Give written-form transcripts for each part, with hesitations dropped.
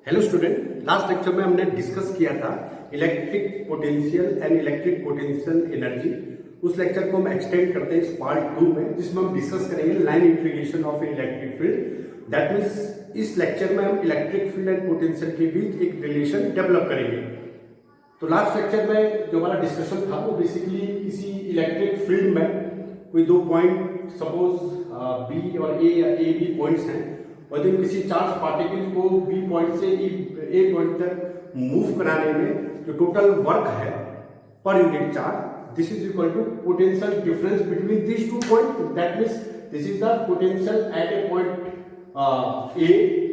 Hello student, last lecture में हमने discuss किया था electric potential and electric potential energy. उस लेक्चर को हम एक्सटेंड करते हैं इस पार्ट 2 में, जिसमें हम डिस्कस करेंगे line integration of electric field. That means इस लेक्चर में हम इलेक्ट्रिक फील्ड एंड पोटेंशियल के बीच एक रिलेशन डेवलप करेंगे। तो लास्ट लेक्चर में जो हमारा डिस्कशन था वो बेसिकली किसी इलेक्ट्रिक फील्ड में कोई दो पॉइंट सपोज बी और ए या ए बी पॉइंट्स हैं, और जब किसी चार्ज पार्टिकल को बी पॉइंट से ए पॉइंट तक मूव कराने में जो टोटल वर्क है per unit charge, this is equal to potential difference between this two point. That means this is the potential at a point A,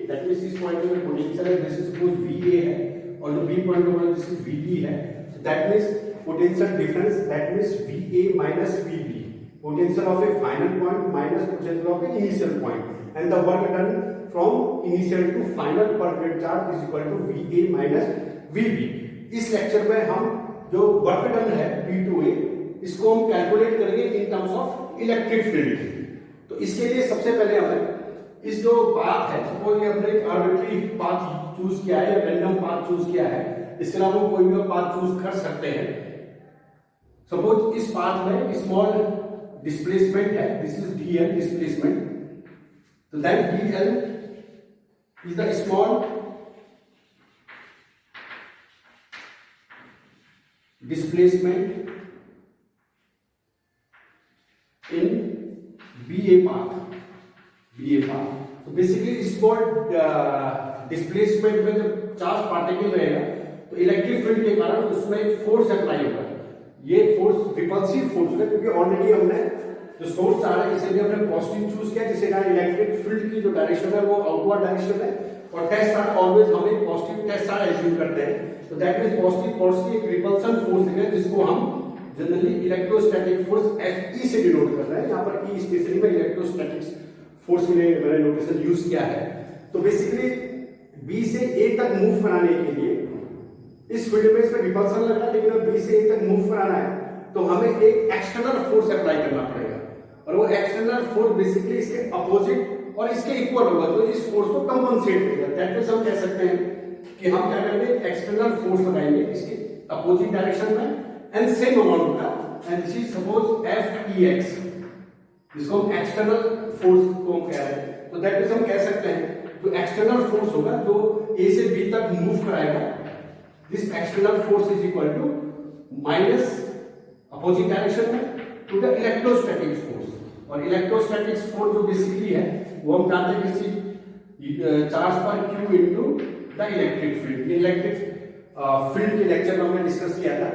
that means इस point में potential है, this is suppose V A है, और जो B point पर this is V B है। That means potential difference, that means V A minus V B, potential of a final point minus potential of a initial point, and the work done from initial to final per unit charge is equal to VA minus VB। इस lecture में हम जो work done है P2A, इसको हम calculate करेंगे in terms of electric field. तो इसके लिए सबसे पहले हमें इस जो पाथ है, सपोज ये हमने एक आर्बिट्री पाथ चूज किया है या रैंडम पाथ चूज किया है, इसके अलावा हम कोई भी पाथ चूज कर सकते हैं। सपोज इस पाथ में स्मॉल डिस्प्लेसमेंट है, दिस इज dl डिस्प्लेसमेंट, तो that dl is the small displacement in BA path. तो बेसिकली स्मॉल डिस्प्लेसमेंट में जब चार्ज पार्टिकल रहेगा तो इलेक्ट्रिक फील्ड के कारण उसमें फोर्स अप्लाई होगा। ये फोर्स रिपल्सिव फोर्स है, क्योंकि ऑलरेडी हमने जो सोर्स आ रहा है इसे भी हमने पॉजिटिव चूज किया, जिससे कारण इलेक्ट्रिक फील्ड की जो डायरेक्शन है वो आउटवर्ड डायरेक्शन है, और टेस्ट चार्ज ऑलवेज हम एक पॉजिटिव टेस्ट चार्ज एज्यूम करते हैं। तो दैट मींस पॉजिटिव फोर्स की एक रिपल्सन फोर्स है, जिसको हम जनरली इलेक्ट्रोस्टैटिक फोर्स Fe से डिनोट कर रहे हैं। यहाँ पर E स्पेशली में इलेक्ट्रोस्टैटिक फोर्स में मैंने नोटेशन यूज किया है। तो बेसिकली B से A तक मूव कराने के लिए इस फील्ड में इसमें रिपल्सन लग रहा है, लेकिन अब B से A तक मूव कराना है तो हमें एक एक्सटर्नल फोर्स अप्लाई करना पड़ेगा, और वो एक्सटर्नल फोर्स बेसिकली इसके अपोजिट और इसके इक्वल होगा, तो इस फोर्स को कंपनसेट करेगा। दैट मींस हम कह सकते हैं कि हम क्या करेंगे, एक्सटर्नल फोर्स लगाएंगे इसके अपोजिट डायरेक्शन में एंड सेम अमाउंट का, and this is suppose Fex, जिसको हम एक्सटर्नल फोर्स को हम कह रहे हैं। तो दैट मींस हम कह सकते हैं जो एक्सटर्नल फोर्स होगा जो A से B तक मूव कराएगा, this external force is equal to minus opposite direction में to the electrostatic force। और electrostatic force जो बेसिकली है वो हम जानते हैं किसी चार्ज पर Q into the electric field। ये इलेक्ट्रिक फील्ड के लेक्चर में हमने डिस्कस किया था।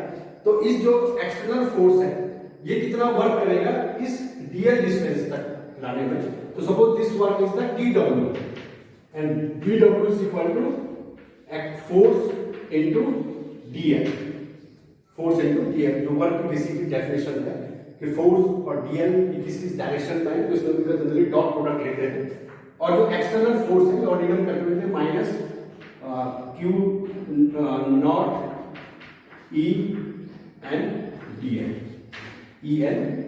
तो इस जो एक्सटर्नल फोर्स है ये कितना वर्क करेगा इस dl डिस्टेंस तक लाने में। तो suppose this work is the dw, and dw is equal to force into dl, force into dl, जो वर्क की बेसिकली डेफिनेशन है कि फोर्स और dl की किसी डायरेक्शन में है, तो इसमें जनरली डॉट प्रोडक्ट लेते हैं। और जो एक्सटर्नल फोर्स है ऑलरेडी हम कैलकुलेट करते हैं minus q not e and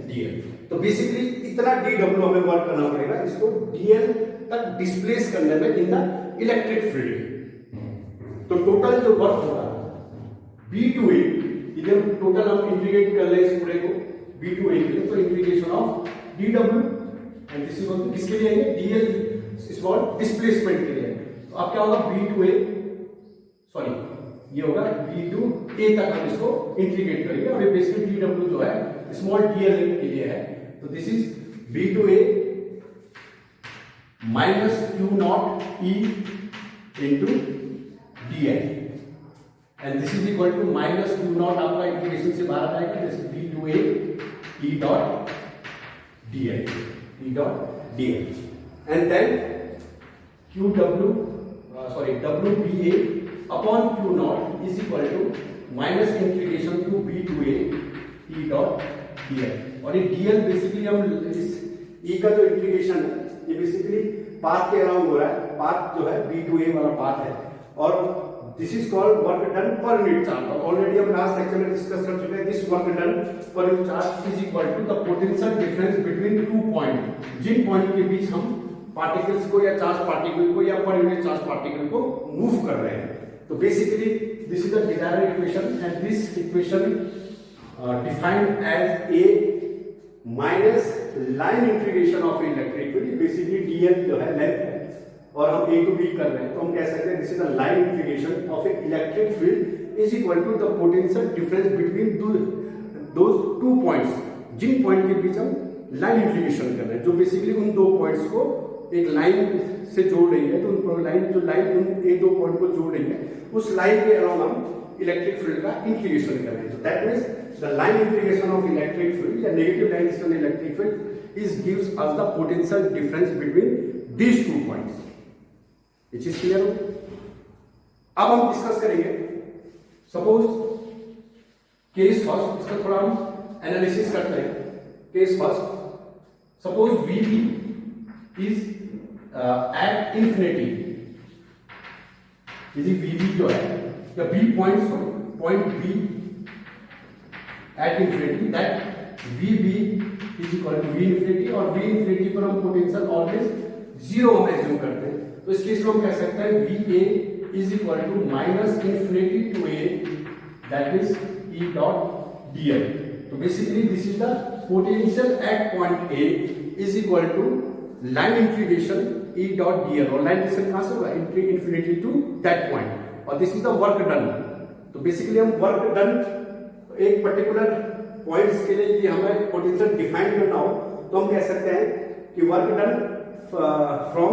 dl। तो बेसिकली इतना dw हमें वर्क करना पड़ेगा इसको dl तक डिस्प्लेस करने में इन द इलेक्ट्रिक फील्ड। तो टोटल जो वर्क होगा B2A, इधर टोटल हम इंटीग्रेट कर ले इस पूरे को B2A के लिए, तो integration of dw and this is किसके लिए है, dl स्मॉल डिस्प्लेसमेंट के लिए। तो अब क्या होगा B2A, सॉरी ये होगा B2A तक हम इसको इंटीग्रेट करेंगे, और ये बेसिकली dw जो है स्मॉल dl के लिए है। तो this is B2A minus q not e into dl, and this is equal to minus q naught, आपका इंटीग्रेशन से बाहर आएगा, this is B2A e dot dl, and then WBA upon q naught is equal to minus integration to B2A e dot dl। और ये dl basically हम इस e का जो इंटीग्रेशन है ये बेसिकली पाथ के अराउंड हो रहा है, पाथ जो है B2A वाला पाथ है, और this is called work done per unit charge. Already हम लास्ट लेक्चर में डिस्कस कर चुके हैं, this work done per unit charge is equal to the potential difference between two point, जिन पॉइंट के बीच हम पार्टिकल्स को या चार्ज पार्टिकल को या पर यूनिट चार्ज पार्टिकल को मूव कर रहे हैं। तो basically this is the desired equation and this equation defined as a minus line integration of electric field. Basically DL जो है लेंथ है और हम ए टू बी कर रहे हैं, तो हम कह सकते हैं this is the line integration of a electric field is equal to the potential difference between those two points, जिन पॉइंट के बीच हम लाइन इंटीग्रेशन कर रहे हैं, जो बेसिकली उन दो पॉइंट्स को एक लाइन से जोड़ रही है। तो उन लाइन जो लाइन उन एक दो पॉइंट को जोड़ रही है, उस लाइन के अलावा हम इलेक्ट्रिक फील्ड का इंटीग्रेशन कर रहे हैं। That means the line integration of electric field या negative direction electric field is gives us the potential difference between these two points. ये चीज क्लियर हो? अब हम डिस्कस करेंगे सपोज केस फर्स्ट, इसका थोड़ा हम एनालिसिस करते हैं। Case first, suppose V B is at infinity, यदि वी बी जो है या B point B at infinity, that V B is equal to V infinity, और वी इंफिनिटी पर हम पोटेंशियल ऑलवेज जीरो हम एज्यूम करते हैं। तो इस केस में हम कह सकते हैं V A is equal to minus infinity to A, that is E dot D L. तो basically this is the potential at point A is equal to line integration E dot D L, और line integration कहां से होगा? Infinity to that point, और this is the work done. तो basically हम work done एक particular points के लिए यदि हमें पोटेंशियल डिफाइन करना हो तो हम कह सकते हैं कि work done from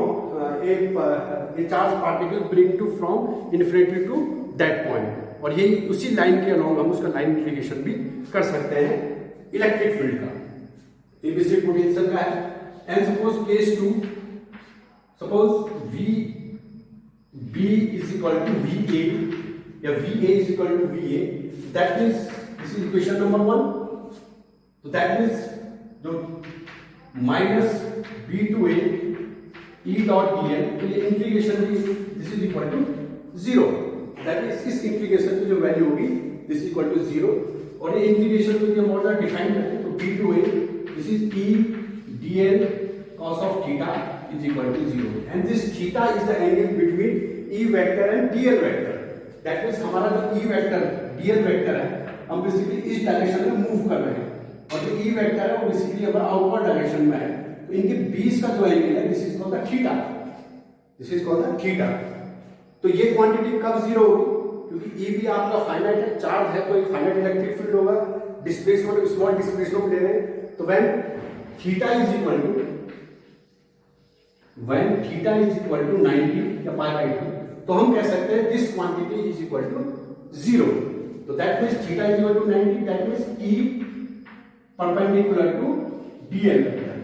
a charge particle bring to from infinity to that point, और ये उसी लाइन के अलावा हम उसका लाइन इंटीग्रेशन भी कर सकते हैं इलेक्ट्रिक फील्ड का। ये बेसिक पोटेंशियल का है। And suppose case two, suppose V B is equal to V A या V A is equal to V A, that means this is equation number 1। तो दैट मीन्स जो minus B to A E dot D L, तो ये integration भी this is equal to zero, that is इस integration की जो value होगी this is equal to zero, और ये इंटीग्रेशन को हम और डिफाइन करते हैं। तो B to A this is E D L cos of theta is equal to 0, and this theta is the angle between E vector and dl vector. That means हमारा जो E vector dl vector है, हम basically इस direction में move कर रहे हैं, और जो E vector है वो बेसिकली हमारा आउटवर्ड डायरेक्शन में है। तो इनके बीच का जो एंगल है this is called the theta, this is called the theta. तो ये क्वांटिटी कब जीरो होगी? क्योंकि E भी आपका फाइनाइट है, चार्ज है, तो एक फाइनाइट इलेक्ट्रिक फील्ड होगा, डिस्प्लेसमेंट स्मॉल डिस्प्लेसमेंट ले रहे हैं। तो when theta is equal to when theta is equal to 90 या pi by 2, तो हम कह सकते हैं this quantity is equal to 0. तो that means theta is equal to 90, that means E perpendicular to dl vector,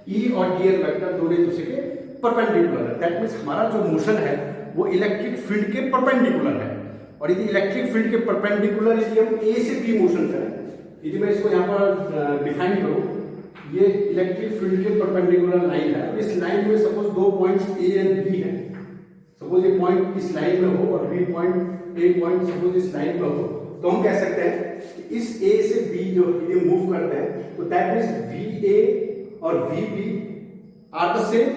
E और dl vector दोनों एक दूसरे के परपेंडिकुलर है। that means हमारा जो मोशन है वो इलेक्ट्रिक फील्ड के परपेंडिकुलर है, और यदि इलेक्ट्रिक फील्ड के परपेंडिकुलर यदि हम A से B मोशन करें, यदि मैं इसको यहाँ पर डिफाइन करूँ, ये इलेक्ट्रिक फील्ड के परपेंडिकुलर लाइन है, और इस लाइन में सपोज दो पॉइंट्स ए एंड बी हैं, सपोज ये पॉइंट इस लाइन में हो और B point A point suppose इस लाइन में हो, तो हम कह सकते हैं कि इस ए से बी जो ये मूव करते हैं, तो दैट मींस वी ए और V B are the same,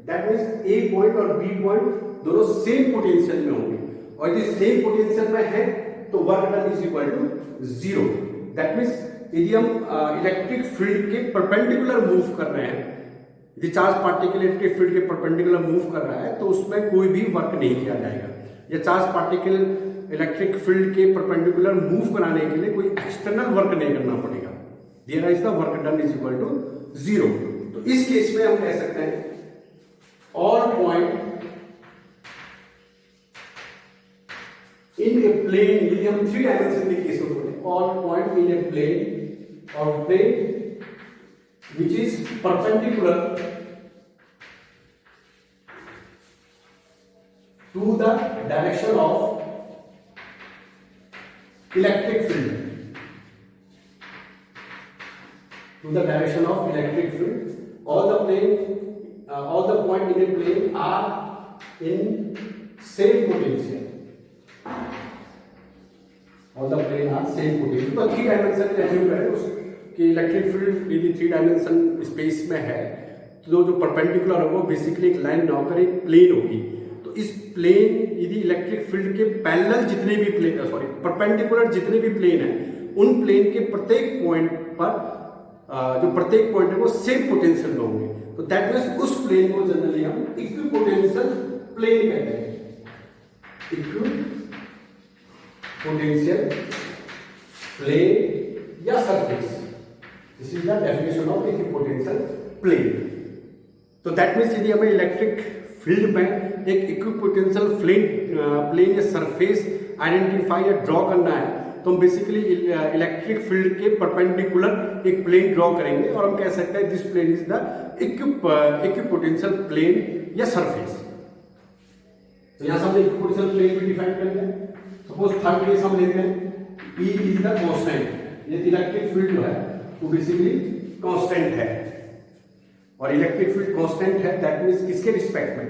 that means A point और बी पॉइंट दोनों सेम पोटेंशियल में होंगे, और यदि सेम पोटेंशियल में है तो work done is equal to 0। That means यदि हम इलेक्ट्रिक फील्ड के परपेंडिकुलर मूव कर रहे हैं, यदि चार्ज पार्टिकल इलेक्ट्रिक फील्ड के परपेंडिकुलर मूव कर रहा है, तो उसमें कोई भी वर्क नहीं किया जाएगा, या चार्ज पार्टिकल इलेक्ट्रिक फील्ड के परपेंडिकुलर मूव कराने के लिए कोई एक्सटर्नल वर्क नहीं करना पड़ेगा। There is the work done is equal to 0। तो इस केस में हम कह सकते हैं all point in a plane, यदि हम 3 डायमेंशन के केस में बोले, all point in a plane or plane which is perpendicular to the direction of electric field, to the direction of electric field, all the point in a plane are in same potential, all the plane are same potential। तो 3 dimension में assume करें कि electric field यदि 3 dimension space में है, तो जो perpendicular होगा बेसिकली एक लाइन ना होकर एक प्लेन होगी। तो इस प्लेन यदि इलेक्ट्रिक फील्ड के पैरेलल जितने भी परपेंडिकुलर जितने भी प्लेन है, उन प्लेन के प्रत्येक पॉइंट पर जो प्रत्येक पॉइंट है वो सेम पोटेंशियल में होंगे। तो दैट मीन्स उस प्लेन को जनरली हम इक्विपोटेंशियल प्लेन कहते हैं। इक्विपोटेंशियल प्लेन या surface, this is the definition of equipotential plane. तो दैट मीन्स यदि हमें इलेक्ट्रिक फील्ड में एक इक्विपोटेंशियल प्लेन या सरफेस आइडेंटिफाई या ड्रॉ करना है, तो हम बेसिकली इलेक्ट्रिक फील्ड के परपेंडिकुलर एक प्लेन ड्रॉ करेंगे और हम कह सकते हैं this plane is the equipotential plane या सरफेस। तो यहां से हमने इक्विपोटेंशियल प्लेन भी डिफाइन कर दिया। सपोज थर्ड केस हम लेते हैं, E इज द कांस्टेंट। ये इलेक्ट्रिक फील्ड जो है वो बेसिकली कांस्टेंट है, और इलेक्ट्रिक फील्ड कांस्टेंट है दैट मींस किसके रिस्पेक्ट में,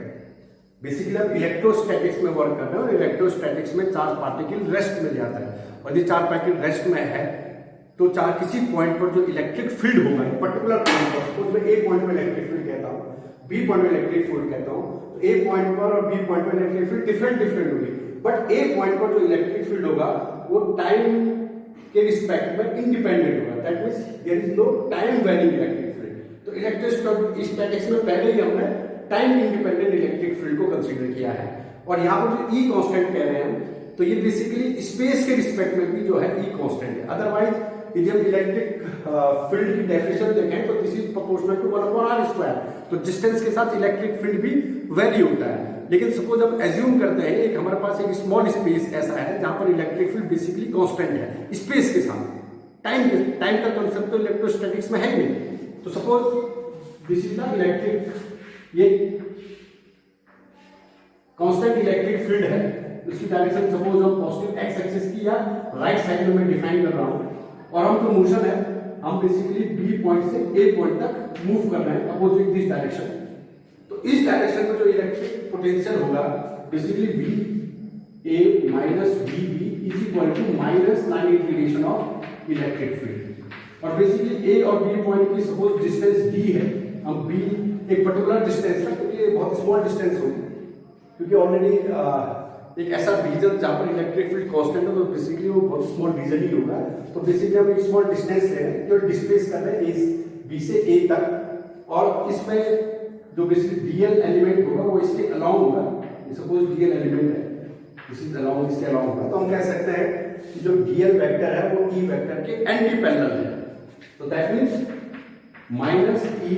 बेसिकली आप इलेक्ट्रोस्टैटिक्स में वर्क कर रहे हो और इलेक्ट्रोस्टैटिक्स में चार्ज पार्टिकल रेस्ट में जाता है, और यदि चार्ज पार्टिकल रेस्ट में है तो चार्ज किसी पॉइंट पर जो इलेक्ट्रिक फील्ड होगा पर्टिकुलर पॉइंट पर, सपोज मैं ए पॉइंट पर इलेक्ट्रिक फील्ड कहता हूँ, बी पॉइंट पर इलेक्ट्रिक फील्ड कहता हूँ, तो ए पॉइंट पर और बी पॉइंट पर इलेक्ट्रिक फील्ड डिफरेंट होगी, बट ए पॉइंट पर जो इलेक्ट्रिक फील्ड होगा वो टाइम के रिस्पेक्ट में इंडिपेंडेंट होगा। That means there is no time varying electric field. तो इलेक्ट्रोस्टैटिक्स में पहले ही हमने टाइम इंडिपेंडेंट इलेक्ट्रिक फील्ड को कंसीडर किया है, और यहाँ पर जो ई कांस्टेंट कह रहे हैं तो ये बेसिकली स्पेस के रिस्पेक्ट में भी जो है ई कांस्टेंट है। अदरवाइज यदि हम इलेक्ट्रिक फील्ड की डेफिनेशन देखें तो this is proportional to 1/r², तो डिस्टेंस के साथ इलेक्ट्रिक फील्ड भी वेरी होता है। लेकिन सपोज हम एज्यूम करते हैं एक हमारे पास एक स्मॉल स्पेस ऐसा है जहां पर इलेक्ट्रिक फील्ड बेसिकली कांस्टेंट है स्पेस के साथ, टाइम का कंसेप्ट तो इलेक्ट्रोस्टैटिक्स में है ही नहीं। तो suppose this is the electric, ये कांस्टेंट इलेक्ट्रिक फील्ड है, उसकी डायरेक्शन सपोज हम पॉजिटिव एक्स एक्सिस की या राइट साइड में मैं डिफाइन कर रहा हूं, और हम जो मोशन है हम बेसिकली बी पॉइंट से ए पॉइंट तक मूव कर रहे हैं अपोजिट दिस डायरेक्शन। तो इस डायरेक्शन में जो इलेक्ट्रिक पोटेंशियल होगा basically V A minus V B is equal to minus line integration of electric field. और बेसिकली ए और बी पॉइंट की सपोज डिस्टेंस डी है, हम बी एक पर्टिकुलर डिस्टेंस है क्योंकि ये बहुत स्मॉल डिस्टेंस होगी, क्योंकि ऑलरेडी एक ऐसा रीजन जहां पर इलेक्ट्रिक फील्ड कांस्टेंट है तो बेसिकली वो बहुत स्मॉल रीजन ही होगा। तो बेसिकली हम एक स्मॉल डिस्टेंस ले रहे हैं जो डिस्प्लेस कर रहे हैं इस बी से ए तक, और इसमें जो बेसिकली डीएल एलिमेंट होगा वो इसके अलाउंग होगा। सपोज डीएल एलिमेंट है, दिस इज अलाउंग, इसके अलाउंग होगा, तो हम कह सकते हैं कि जो डीएल वेक्टर है वो ई वेक्टर के एंटी पैरेलल है। तो that means minus E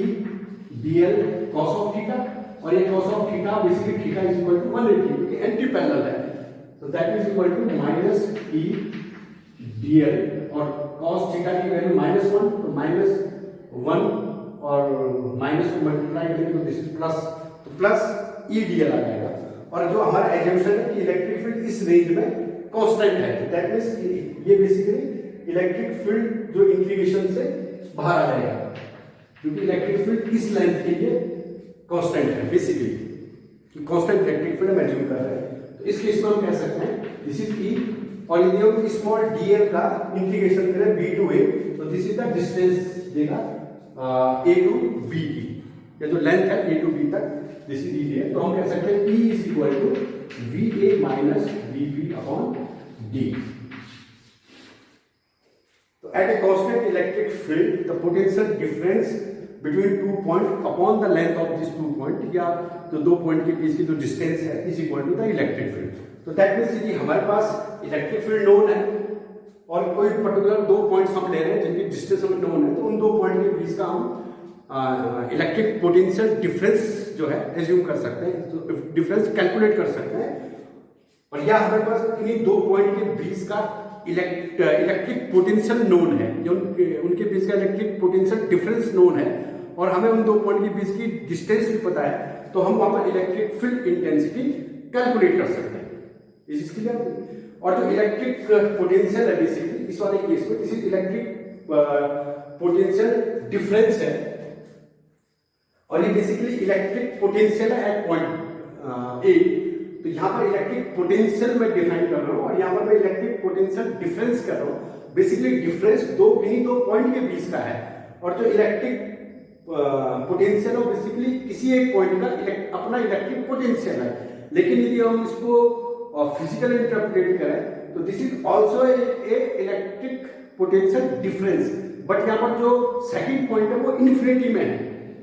DL cos of theta, और ये cos of theta basically theta is equal to 180 क्योंकि एंटी पैरेलल है। तो that is equal to minus E DL, और कॉस थीटा की वैल्यू -1, तो -1 और माइनस को मल्टीप्लाई करेंगे तो दिस इज प्लस, तो प्लस ई डीएल आ जाएगा। और जो हमारा एजम्पशन है कि इलेक्ट्रिक फील्ड इस रेंज में कांस्टेंट है, तो दैट मींस ये बेसिकली इलेक्ट्रिक फील्ड जो इंक्लिनेशन से बाहर आ जाएगा, क्योंकि इलेक्ट्रिक फील्ड इस लेंथ के लिए कांस्टेंट है बेसिकली, कि कांस्टेंट इलेक्ट्रिक फील्ड हम एज्यूम कर रहे हैं। तो इस केस में हम कह सकते हैं दिस इज ई, और यदि हम स्मॉल डीएल का इंटीग्रेशन करें बी टू ए, तो दिस इज द डिस्टेंस देगा ए टू बी की, या जो लेंथ है ए टू बी तक, दिस इज डी है। तो हम कह सकते हैं E is equal to V A minus V B upon D. तो at a constant electric field the potential difference between 2 point upon the length of this 2 point, या जो 2 पॉइंट के बीच की जो डिस्टेंस है is equal to the electric field. तो that means यदि हमारे पास इलेक्ट्रिक फील्ड नोन है और कोई पर्टिकुलर 2 पॉइंट्स हम ले रहे हैं जिनकी डिस्टेंस हमें नोन है, तो उन 2 पॉइंट के बीच का हम इलेक्ट्रिक पोटेंशियल डिफरेंस जो है एज्यूम कर सकते हैं, तो डिफरेंस कैलकुलेट कर सकते हैं। और या हमारे पास इन्हीं 2 पॉइंट के बीच का इलेक्ट्रिक पोटेंशियल नोन है, या उनके बीच का इलेक्ट्रिक पोटेंशियल डिफरेंस नोन है, और हमें उन 2 पॉइंट के बीच की डिस्टेंस भी पता है, तो हम वहां पर इलेक्ट्रिक फील्ड इंटेंसिटी कैलकुलेट कर सकते हैं। Is it clear? और जो इलेक्ट्रिक पोटेंशियल है बेसिकली इस वाले केस में, इसी इलेक्ट्रिक पोटेंशियल डिफरेंस है, और ये बेसिकली इलेक्ट्रिक पोटेंशियल है एट पॉइंट ए। तो यहाँ पर इलेक्ट्रिक पोटेंशियल मैं डिफाइन कर रहा हूँ, और यहाँ पर मैं इलेक्ट्रिक पोटेंशियल डिफरेंस कर रहा हूँ। बेसिकली डिफरेंस इन्हीं दो पॉइंट के बीच का है, और जो इलेक्ट्रिक पोटेंशियल और बेसिकली किसी एक पॉइंट का अपना इलेक्ट्रिक पोटेंशियल है। लेकिन यदि हम इसको फिजिकल इंटरप्रेट करें तो this is also a electric potential difference, but यहाँ पर जो सेकंड पॉइंट है वो इन्फिनिटी में है।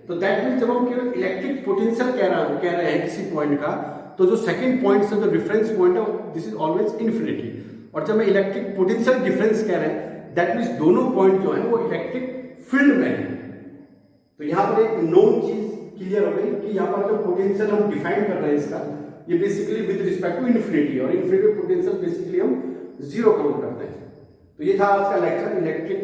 तो दैट मीन जब हम केवल इलेक्ट्रिक पोटेंशियल कह रहे हैं किसी पॉइंट का, तो जो सेकंड पॉइंट से जो रेफरेंस पॉइंट है दिस इज ऑलवेज इन्फिनिटी। और जब मैं इलेक्ट्रिक पोटेंशियल डिफरेंस कह रहे हैं दैट मीन्स दोनों पॉइंट जो है वो इलेक्ट्रिक फील्ड में है। तो यहाँ पर एक नोन चीज क्लियर हो गई कि यहाँ पर जो पोटेंशियल हम डिफाइन कर रहे हैं इसका, ये basically with respect to infinity, और इन्फिनिटी पोटेंशियल बेसिकली हम जीरो काउंट करते हैं। तो ये था आज का लेक्चर, इलेक्ट्रिक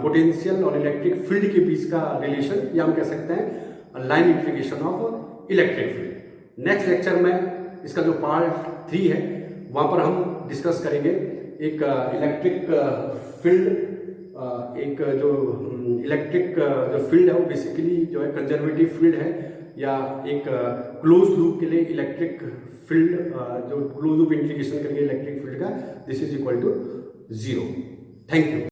पोटेंशियल और इलेक्ट्रिक फील्ड के बीच का रिलेशन, या हम कह सकते हैं line integration of electric field. Next lecture में इसका जो पार्ट 3 है वहां पर हम डिस्कस करेंगे एक इलेक्ट्रिक फील्ड, एक जो इलेक्ट्रिक जो फील्ड है वो बेसिकली जो है कंजर्वेटिव फील्ड है, या एक क्लोज लूप के लिए इलेक्ट्रिक फील्ड, जो क्लोज लूप इंटीग्रेशन करेंगे इलेक्ट्रिक फील्ड का, this is equal to 0। Thank you.